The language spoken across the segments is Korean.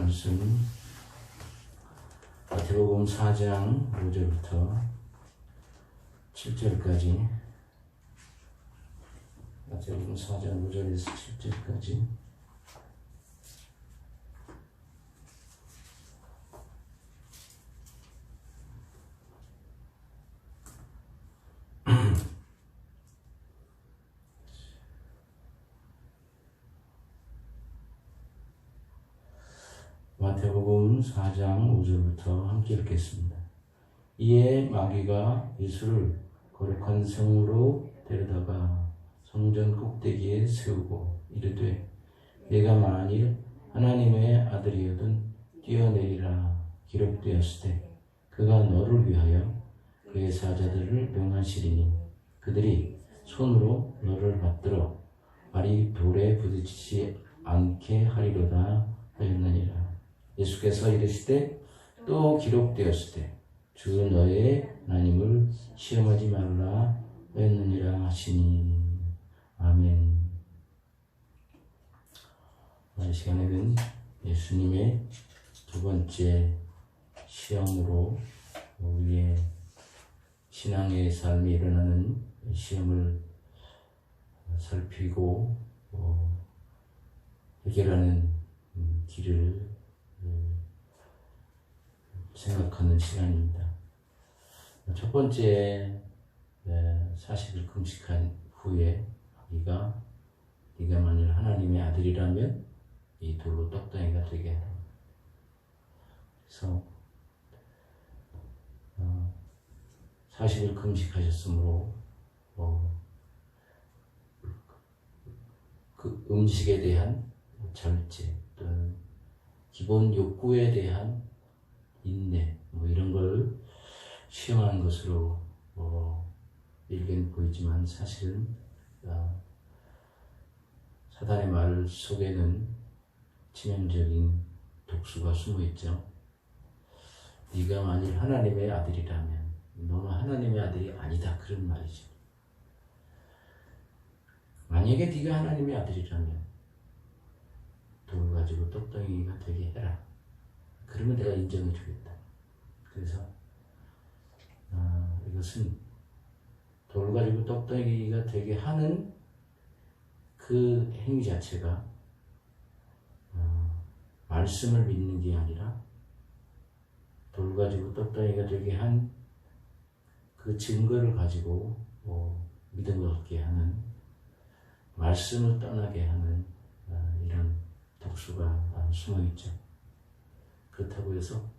말씀 마태복음 4장 5절부터 7절까지 마태복음 4장 5절에서 7절까지 마태복음 4장 5절부터 함께 읽겠습니다. 이에 마귀가 예수를 거룩한 성으로 데려다가 성전 꼭대기에 세우고 이르되 내가 만일 하나님의 아들이거든 뛰어내리라 기록되었으되 그가 너를 위하여 그의 사자들을 명하시리니 그들이 손으로 너를 받들어 발이 돌에 부딪히지 않게 하리로다 하였느니라. 예수께서 이르시되 또 기록되었으되 주 너의 하나님을 시험하지 말라 하였느니라 하시니. 아멘. 오늘 시간에는 예수님의 두 번째 시험으로 우리의 신앙의 삶에 일어나는 시험을 살피고 해결하는 길을 생각하는 시간입니다. 첫 번째 40일 금식한 후에 네가 만일 하나님의 아들이라면 이 돌로 떡덩이가 되게 하라. 그래서 40일 금식하셨으므로 그 음식에 대한 절제 또는 기본 욕구에 대한 인내 이런 걸 시험하는 것으로 일견 보이지만 사실은 사단의 말 속에는 치명적인 독수가 숨어 있죠. 네가 만일 하나님의 아들이라면 너는 하나님의 아들이 아니다, 그런 말이죠. 만약에 네가 하나님의 아들이라면 돌 가지고 떡덩이가 되게 해라. 그러면 내가 인정해 주겠다. 그래서 이것은 돌 가지고 떡덩이가 되게 하는 그 행위 자체가 말씀을 믿는 게 아니라 돌 가지고 떡덩이가 되게 한 그 증거를 가지고 믿음을 얻게 하는, 말씀을 떠나게 하는 이런 독수가 숨어 있죠. 그렇다고 해서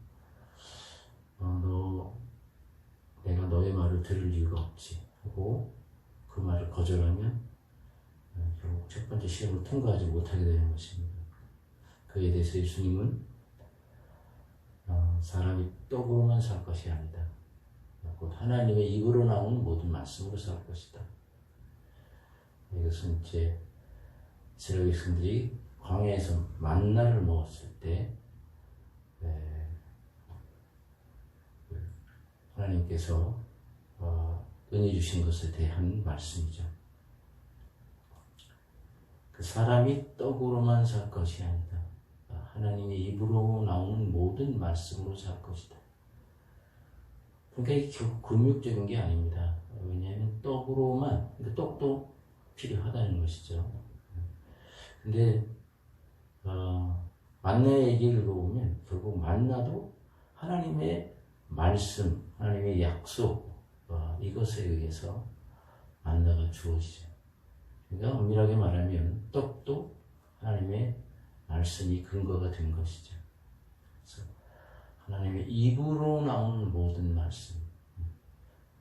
내가 너의 말을 들을 이유가 없지 하고 그 말을 거절하면 결국 첫 번째 시험을 통과하지 못하게 되는 것입니다. 그에 대해서 예수님은 사람이 떡으로만 살 것이 아니다. 곧 하나님의 입으로 나오는 모든 말씀으로 살 것이다. 이것은 이제 이스라엘 백성들이 광야에서 만나를 먹었을 때 하나님께서 은혜 주신 것에 대한 말씀이죠. 그 사람이 떡으로만 살 것이 아니다. 하나님의 입으로 나오는 모든 말씀으로 살 것이다. 그러니까 이게 결국 금욕적인 게 아닙니다. 왜냐하면 떡으로만, 그러니까 떡도 필요하다는 것이죠. 근데 만나의 얘기를 읽어보면 결국 만나도 하나님의 말씀, 하나님의 약속, 이것에 의해서 만나가 주어지죠. 그러니까 엄밀하게 말하면 떡도 하나님의 말씀이 근거가 된 것이죠. 그래서 하나님의 입으로 나오는 모든 말씀,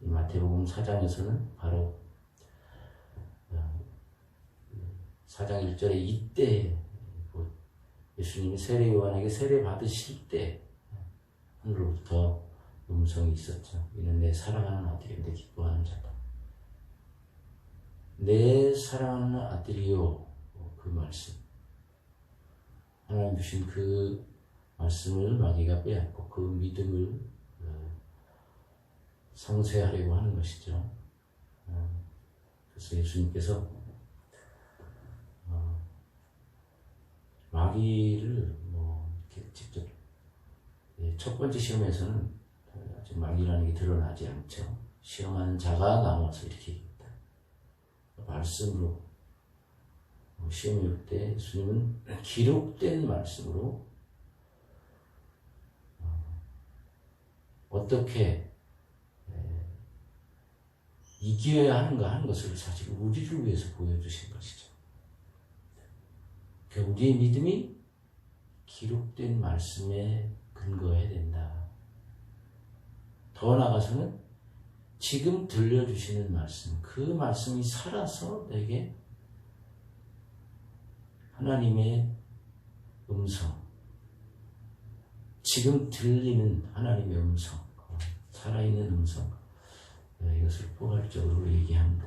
이 마태복음 4장에서는 바로 4장 1절에 이때 예수님이 세례 요한에게 세례 받으실 때 하늘로부터 음성이 있었죠. 이는 내 사랑하는 아들인데 기뻐하는 자다. 내 사랑하는 아들이요, 그 말씀, 하나님 주신 그 말씀을 마귀가 빼앗고 그 믿음을 상쇄하려고 하는 것이죠. 그래서 예수님께서 마귀를 이렇게 첫 번째 시험에서는 아직 마귀라는 게 드러나지 않죠. 시험하는 자가 나와서 이렇게 얘기했다. 말씀으로 시험이 올 때 예수님은 기록된 말씀으로 어떻게 이겨야 하는가 하는 것을 사실 우리를 위해서 보여주신 것이죠. 그러니까 우리의 믿음이 기록된 말씀에 근거해야 된다. 더 나아가서는 지금 들려주시는 말씀, 그 말씀이 살아서 내게 하나님의 음성, 지금 들리는 하나님의 음성, 살아있는 음성, 이것을 포괄적으로 얘기합니다.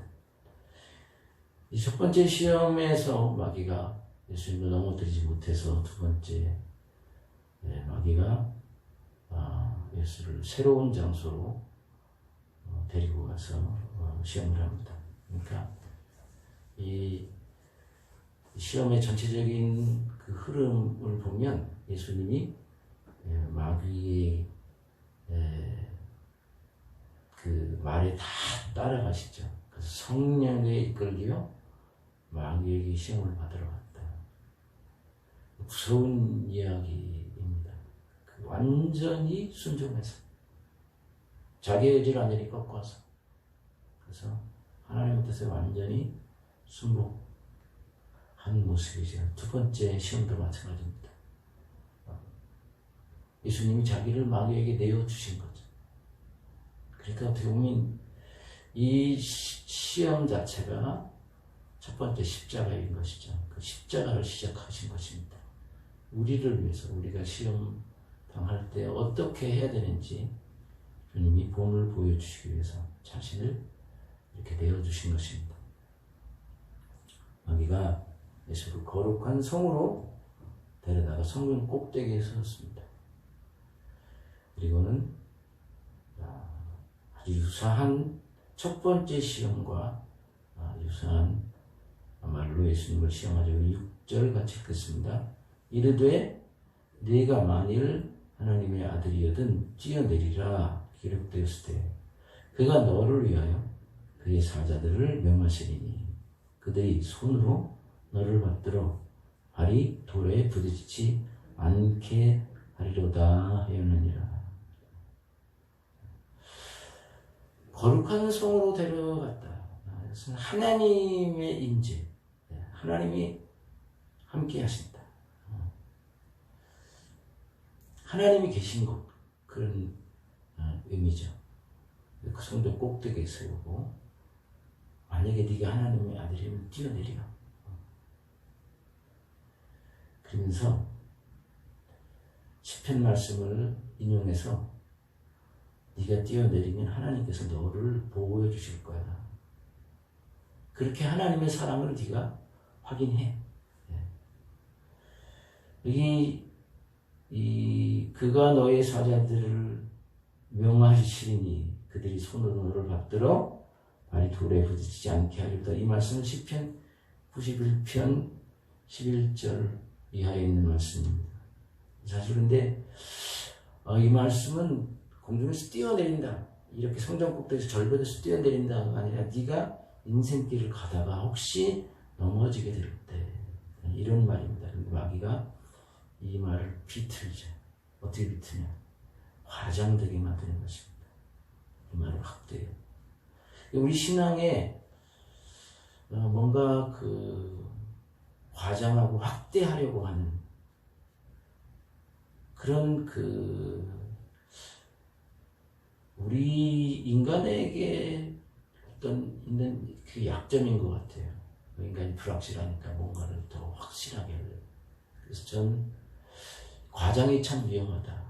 이 첫 번째 시험에서 마귀가 예수님을 넘어뜨리지 못해서 두 번째 마귀가 예수를 새로운 장소로 데리고 가서 시험을 합니다. 그러니까 이 시험의 전체적인 그 흐름을 보면 예수님이 마귀의 그 말에 다 따라가시죠. 그래서 성령에 이끌려 마귀에게 시험을 받으러 갔다. 무서운 이야기입니다. 완전히 순종해서 자기의 의지를 완전히 꺾어서 그래서 하나님의 뜻에 완전히 순복한 모습이죠. 두 번째 시험도 마찬가지입니다. 예수님이 자기를 마귀에게 내어주신 거죠. 그러니까 어떻게 보면 이 시험 자체가 첫 번째 십자가인 것이죠. 그 십자가를 시작하신 것입니다. 우리를 위해서 우리가 시험 당할 때 어떻게 해야 되는지 주님이 본을 보여주시기 위해서 자신을 이렇게 내어주신 것입니다. 마귀가 예수를 거룩한 성으로 데려다가 성전 꼭대기에 세웠습니다. 그리고는 아주 유사한 첫 번째 시험과 유사한 말로 예수님을 시험하죠. 6절 같이 읽겠습니다. 이르되 네가 만일 하나님의 아들이여든 뛰어내리라 기록되었을 때 그가 너를 위하여 그의 사자들을 명하시리니 그들이 손으로 너를 받들어 발이 돌에 부딪히지 않게 하리로다 하였느니라. 거룩한 성으로 데려갔다. 그것은 하나님의 임재, 하나님이 함께 하신다. 하나님이 계신 곳, 그런 의미죠. 그 성전 꼭대기에 세우고 만약에 네가 하나님의 아들이면 뛰어내리라. 그러면서 시편 말씀을 인용해서 네가 뛰어내리면 하나님께서 너를 보호해 주실 거야. 그렇게 하나님의 사랑을 네가 확인해. 여기 그가 너의 사자들을 명하시리니 그들이 손으로 너를 받들어 발이 돌에 부딪히지 않게 하리로다. 이 말씀은 시편 91편 11절 이하에 있는 말씀입니다. 사실 근데 이 말씀은 공중에서 뛰어내린다, 이렇게 성전 꼭대기에서 절벽에서 뛰어내린다가 아니라 네가 인생길을 가다가 혹시 넘어지게 될 때 이런 말입니다. 근데 마귀가 이 말을 비틀죠. 어떻게 비트냐? 과장되게 만드는 것입니다. 이 말을 확대해요. 우리 신앙에 뭔가 과장하고 확대하려고 하는 그런 우리 인간에게 어떤 있는 그 약점인 것 같아요. 인간이 불확실하니까 뭔가를 더 확실하게 하려고. 그래서 전 과장이 참 위험하다.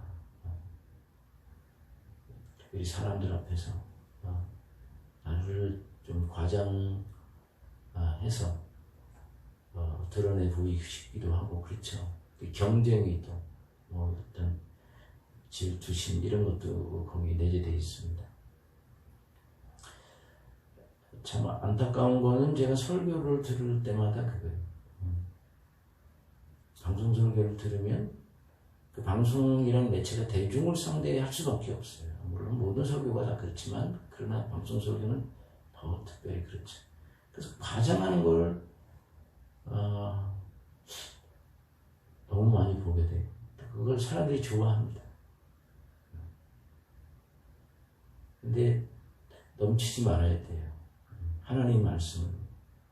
우리 사람들 앞에서 나를 좀 과장해서 드러내 보이기도 하고 그렇죠. 경쟁이 또 어떤 질투심 이런 것도 거기에 내재되어 있습니다. 참 안타까운 거는 제가 설교를 들을 때마다 그거예요. 방송 설교를 들으면 그 방송이라는 매체가 대중을 상대할 수밖에 없어요. 물론 모든 설교가 다 그렇지만 그러나 방송 설교는 더 특별히 그렇죠. 그래서 과장하는 걸 너무 많이 보게 돼요. 그걸 사람들이 좋아합니다. 근데 넘치지 말아야 돼요. 하나님 말씀을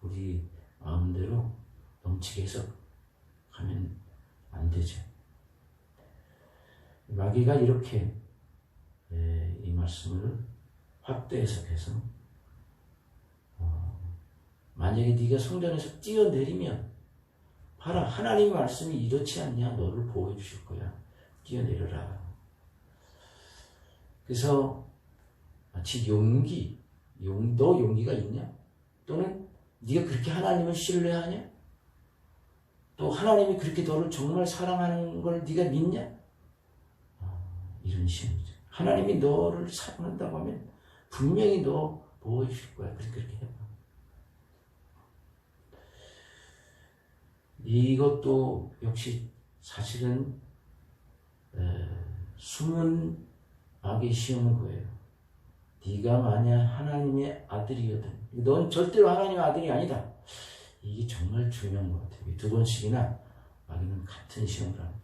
우리 마음대로 넘치게 해석하면 안 되죠. 마귀가 이렇게 이 말씀을 확대 해석해서 만약에 네가 성전에서 뛰어내리면 봐라, 하나님의 말씀이 이렇지 않냐, 너를 보호해주실 거야. 뛰어내려라. 그래서 마치 너 용기가 있냐? 또는 네가 그렇게 하나님을 신뢰하냐? 또 하나님이 그렇게 너를 정말 사랑하는 걸 네가 믿냐? 이런 시험이죠. 하나님이 너를 사랑한다고 하면 분명히 너 보호해 주실 거야. 그래서 그렇게 해봐. 이것도 역시 사실은 숨은 악의 시험은 그거예요. 네가 만약 하나님의 아들이거든, 넌 절대로 하나님의 아들이 아니다. 이게 정말 중요한 것 같아요. 두 번씩이나 마귀는 같은 시험을 합니다.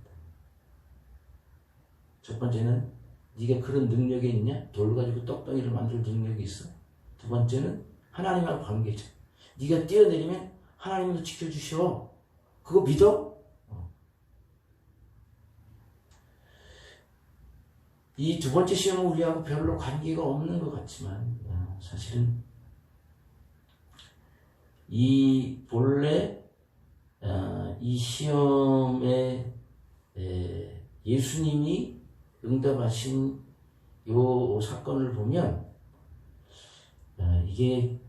첫 번째는 네가 그런 능력이 있냐? 돌 가지고 떡덩이를 만들 능력이 있어. 두 번째는 하나님하고 관계죠. 네가 뛰어내리면 하나님도 지켜주셔. 그거 믿어? 이 두 번째 시험은 우리하고 별로 관계가 없는 것 같지만 사실은 이 본래 이 시험에 예수님이 응답하신 요 사건을 보면 이게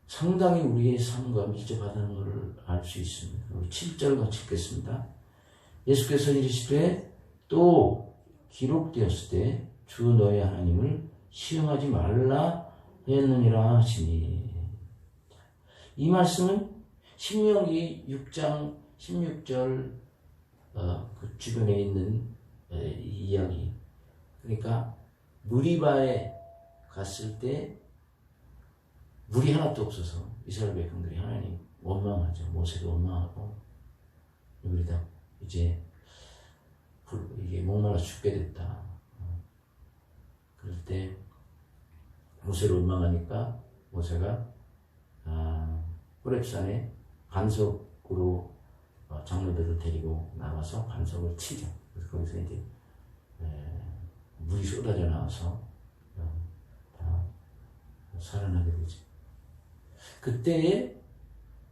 상당히 우리의 삶과 밀접하다는 것을 알 수 있습니다. 7절 같이 읽겠습니다. 예수께서 이르시되 또 기록되었을 때 주 너의 하나님을 시험하지 말라 했느니라 하시니. 이 말씀은 신명기 6장 16절 그 주변에 있는 이야기. 그러니까 무리바에 갔을 때 물이 하나도 없어서 이스라엘 백성들이 하나님 원망하죠. 모세도 원망하고 우리다 이제 이게 목말라 죽게 됐다. 그럴 때 모세를 원망하니까 모세가 호렙산에 반석으로 장로들을 데리고 나가서 반석을 치죠. 그래서 거기서 이제 물이 쏟아져 나와서 다 살아나게 되죠. 그때에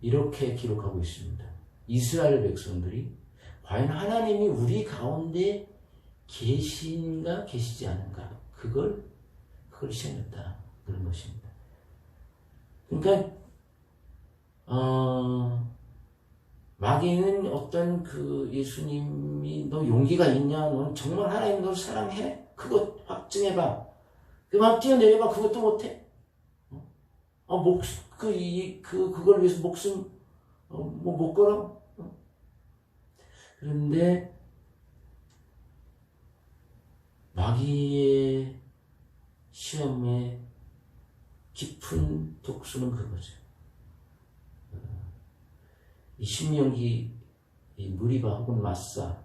이렇게 기록하고 있습니다. 이스라엘 백성들이 과연 하나님이 우리 가운데 계신가 계시지 않은가, 그걸 시험했다, 그런 것입니다. 그러니까 마귀는 어떤 그 예수님이 너 용기가 있냐, 넌 정말 하나님 너를 사랑해? 그거 확증해봐. 그만 뛰어내려봐. 그것도 못해? 그걸 위해서 목숨 못 걸어? 그런데 마귀의 시험의 깊은 독수는 그거죠. 이 신명기 이 무리바 혹은 마사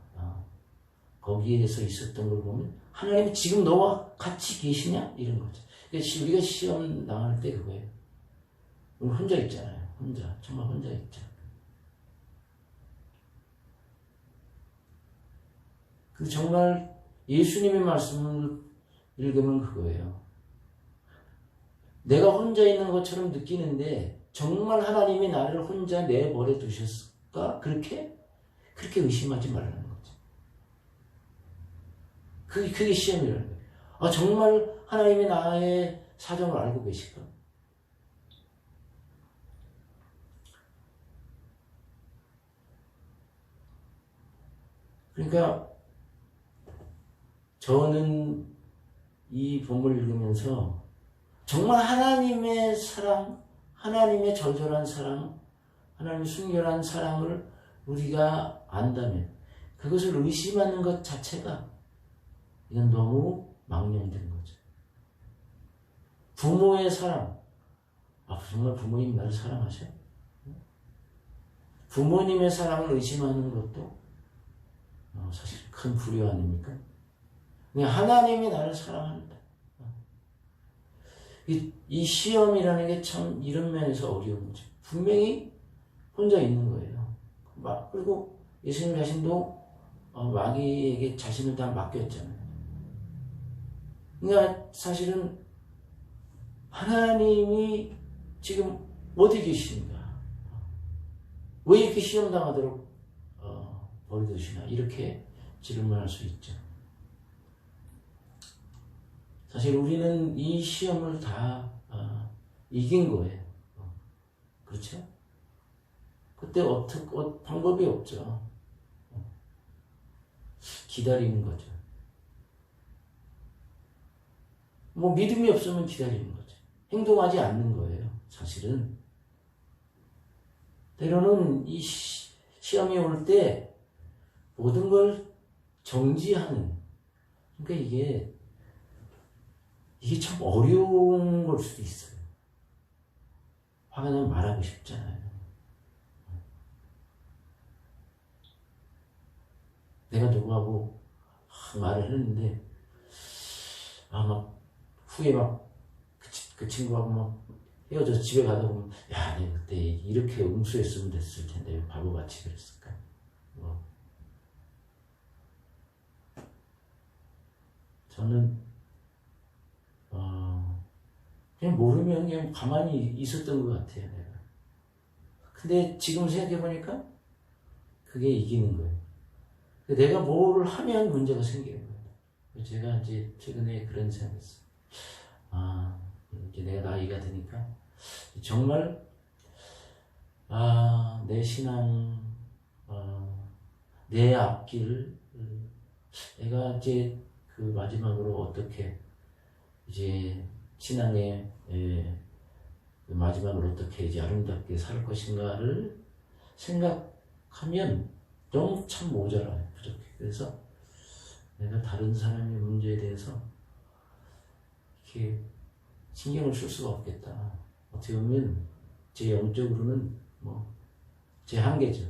거기에서 있었던 걸 보면 하나님이 지금 너와 같이 계시냐? 이런 거죠. 그러니까 우리가 시험 당할 때 그거예요. 우리 혼자 있잖아요. 정말 혼자 있죠. 그 정말 예수님의 말씀을 읽으면 그거예요. 내가 혼자 있는 것처럼 느끼는데 정말 하나님이 나를 혼자 내버려 두셨을까? 그렇게 의심하지 말라는 거죠. 그게 시험이라는 거예요. 정말 하나님이 나의 사정을 알고 계실까? 그러니까 저는 이 본문을 읽으면서 정말 하나님의 사랑, 하나님의 절절한 사랑, 하나님의 순결한 사랑을 우리가 안다면, 그것을 의심하는 것 자체가 이건 너무 망령된 거죠. 부모의 사랑. 정말 부모님 나를 사랑하셔? 부모님의 사랑을 의심하는 것도 사실 큰 불효 아닙니까? 그냥 하나님이 나를 사랑한다. 이 시험이라는 게 참 이런 면에서 어려운 거죠. 분명히 혼자 있는 거예요. 그리고 예수님 자신도 마귀에게 자신을 다 맡겼잖아요. 그러니까 사실은 하나님이 지금 어디 계신가? 왜 이렇게 시험당하도록 버려두시나? 이렇게 질문할 수 있죠. 사실 우리는 이 시험을 다 이긴 거예요. 그렇죠? 그때 방법이 없죠. 기다리는 거죠. 뭐 믿음이 없으면 기다리는 거죠. 행동하지 않는 거예요. 사실은. 때로는 이 시험이 올 때 모든 걸 정지하는, 그러니까 이게 참 어려운 걸 수도 있어요. 화가 나면 말하고 싶잖아요. 내가 누구하고 말을 했는데 막 후에 그 친구하고 막 헤어져서 집에 가다 보면 야, 내가 그때 이렇게 응수했으면 됐을 텐데 왜 바보같이 그랬을까? 저는 그냥 모르면 그냥 가만히 있었던 것 같아요, 내가. 근데 지금 생각해보니까 그게 이기는 거예요. 내가 뭐를 하면 문제가 생기는 거예요. 제가 이제 최근에 그런 생각했어요. 이제 내가 나이가 드니까 정말 내 신앙, 내 앞길, 내가 이제 그 마지막으로 어떻게 이제 신앙의 마지막으로 어떻게 이제 아름답게 살 것인가를 생각하면 너무 참 모자라요. 부족해. 그래서 내가 다른 사람의 문제에 대해서 이렇게 신경을 쓸 수가 없겠다. 어떻게 보면 제 영적으로는 제 한계죠.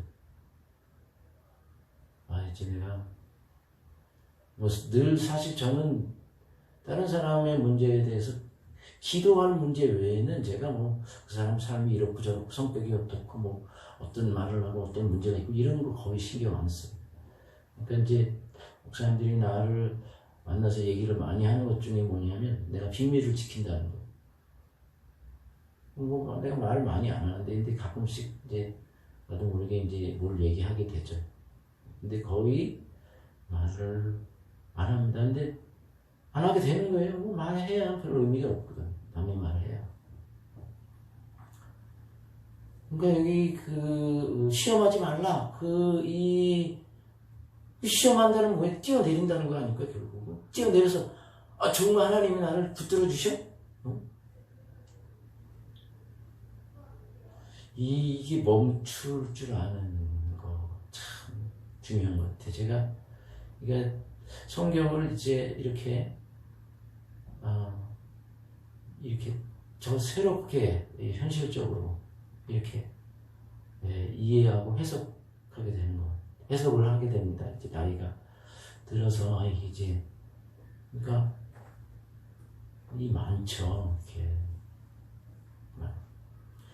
이제 내가 늘 사실 저는 다른 사람의 문제에 대해서 기도할 문제 외에는 제가 그 사람 삶이 이렇고 저렇고 성격이 어떻고 어떤 말을 하고 어떤 문제가 있고 이런 거 거의 신경 안 써요. 그러니까 이제 목사님들이 나를 만나서 얘기를 많이 하는 것 중에 뭐냐면 내가 비밀을 지킨다는 거. 내가 말을 많이 안 하는데 근데 가끔씩 이제 나도 모르게 이제 뭘 얘기하게 되죠. 근데 거의 말을 안 합니다. 근데 안 하게 되는 거예요. 말해야 별 의미가 없거든. 남의 말을 해야. 그러니까 여기 시험하지 말라. 이 시험한다는 거 왜 뛰어내린다는 거 아닐까, 결국은. 뛰어내려서, 정말 하나님이 나를 붙들어 주셔? 이게 멈출 줄 아는 거 참 중요한 것 같아요. 제가, 그러니까 성경을 이제 이렇게 저 새롭게 현실적으로 이렇게 이해하고 해석하게 되는 거. 해석을 하게 됩니다. 이제 나이가 들어서 이제 그러니까 이 많죠. 이렇게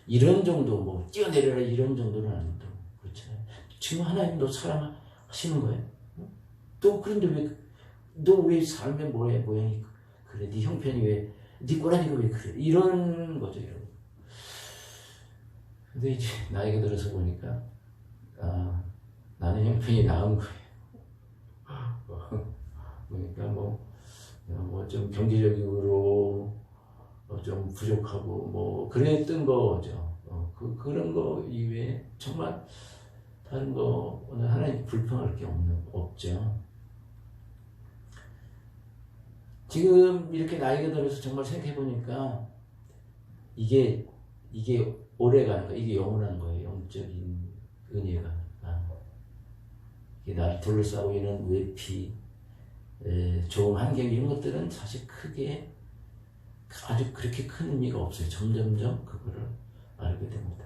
이런 정도 뛰어내려라 이런 정도는 아니고 그렇잖아요. 지금 하나님도 사랑하시는 거예요. 또 그런데 너 왜 삶의 모양이 그래? 네 형편이 왜? 네 꼬라지가 왜 그래? 이런 거죠, 이런 거. 근데 이제 나이가 들어서 보니까 나는 형편이 나은 거예요. 그러니까 좀 경제적으로 좀 부족하고 그랬던 거죠. 그런 거 이외에 정말 다른 거 오늘 하나님 불평할 게 없죠. 지금 이렇게 나이가 들어서 정말 생각해 보니까 이게 오래 가는 거, 이게 영원한 거예요. 영적인 은혜가. 나를 둘러싸고 있는 외피, 좋은 환경 이런 것들은 사실 크게 아주 그렇게 큰 의미가 없어요. 점점점 그거를 알게 됩니다.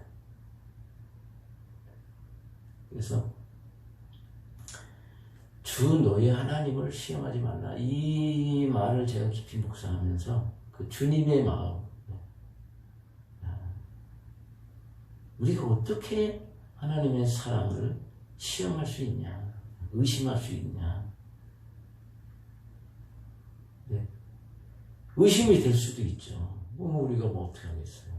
그래서 주 너의 하나님을 시험하지 말라. 이 말을 제가 깊이 묵상하면서 그 주님의 마음, 우리가 어떻게 하나님의 사랑을 시험할 수 있냐, 의심할 수 있냐. 네. 의심이 될 수도 있죠. 우리가 뭐 어떻게 하겠어요.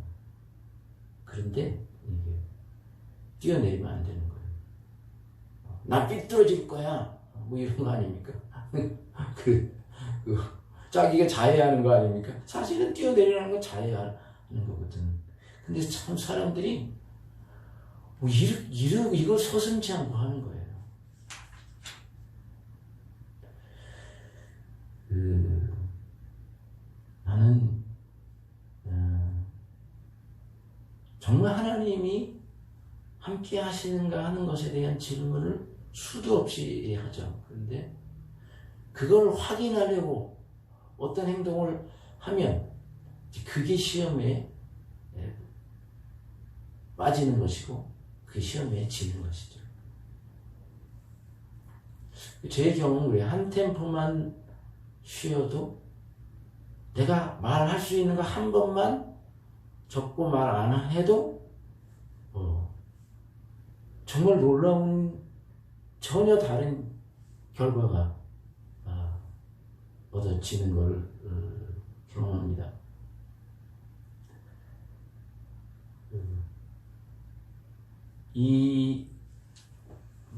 그런데 이게 뛰어내리면 안 되는 거예요. 나 삐뚤어질 거야. 뭐 이런 거 아닙니까? 자기가 자해하는 거 아닙니까? 사실은 뛰어내리라는 건 자해하는 거거든. 근데 참 사람들이 뭐 이걸 서슴지 않고 하는 거예요. 나는 정말 하나님이 함께 하시는가 하는 것에 대한 질문을 수도 없이 하죠. 그런데 그걸 확인하려고 어떤 행동을 하면 그게 시험에 빠지는 것이고 그 시험에 지는 것이죠. 제 경우는 한 템포만 쉬어도 내가 말할 수 있는 거 한 번만 적고 말 안 해도 정말 놀라운 전혀 다른 결과가 얻어지는 걸 경험합니다.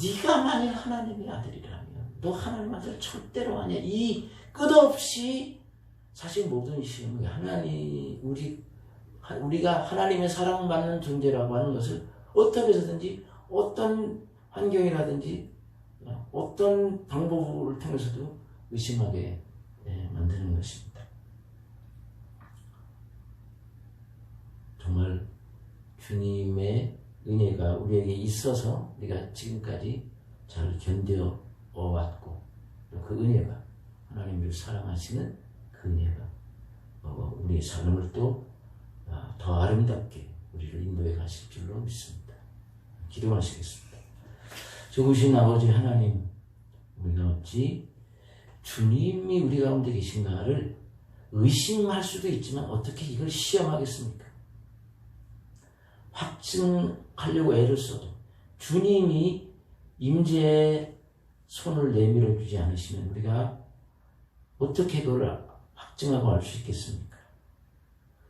네가 만일 하나님의 아들이라면 너 하나님 아들 절대로 아니야. 이 끝없이 사실 모든 시험이 우리가 하나님의 사랑받는 존재라고 하는 것을 어떻게 해서든지 어떤 환경이라든지 어떤 방법을 통해서도 의심하게 만드는 것입니다. 정말 주님의 은혜가 우리에게 있어서 우리가 지금까지 잘 견뎌왔고 그 은혜가 하나님을 사랑하시는 그 은혜가 우리의 삶을 또 더 아름답게 우리를 인도해 가실 줄로 믿습니다. 기도하시겠습니다. 좋으신 아버지 하나님, 우리가 어찌 주님이 우리 가운데 계신가를 의심할 수도 있지만 어떻게 이걸 시험하겠습니까? 확증하려고 애를 써도 주님이 임재의 손을 내밀어 주지 않으시면 우리가 어떻게 그걸 확증하고 알 수 있겠습니까?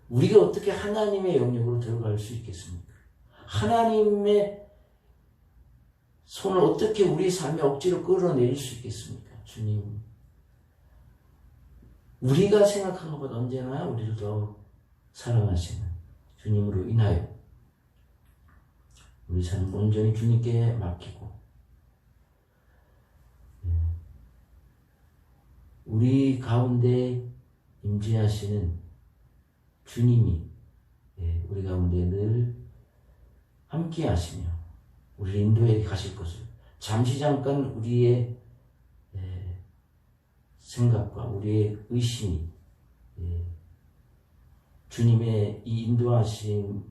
우리가 어떻게 하나님의 영역으로 들어갈 수 있겠습니까? 하나님의 손을 어떻게 우리 삶에 억지로 끌어내릴 수 있겠습니까? 주님, 우리가 생각한 것보다 언제나 우리를 더 사랑하시는 주님으로 인하여 우리 삶 온전히 주님께 맡기고 우리 가운데 임재하시는 주님이 우리 가운데 늘 함께 하시며 우리 인도에 가실 것을 잠시 잠깐 우리의 생각과 우리의 의심이 주님의 이 인도하심을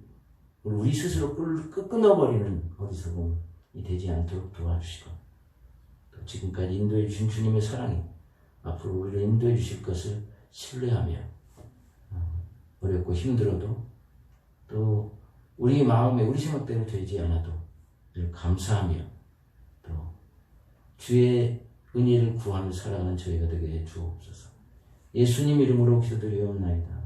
우리 스스로 끊어버리는 어리석음이 되지 않도록 도와주시고 또 지금까지 인도해 주신 주님의 사랑이 앞으로 우리를 인도해 주실 것을 신뢰하며 어렵고 힘들어도 또 우리 마음에 우리 생각대로 되지 않아도 늘 감사하며 또 주의 은혜를 구하며 살아가는 저희가 되게 해 주옵소서. 예수님 이름으로 기도드리옵나이다.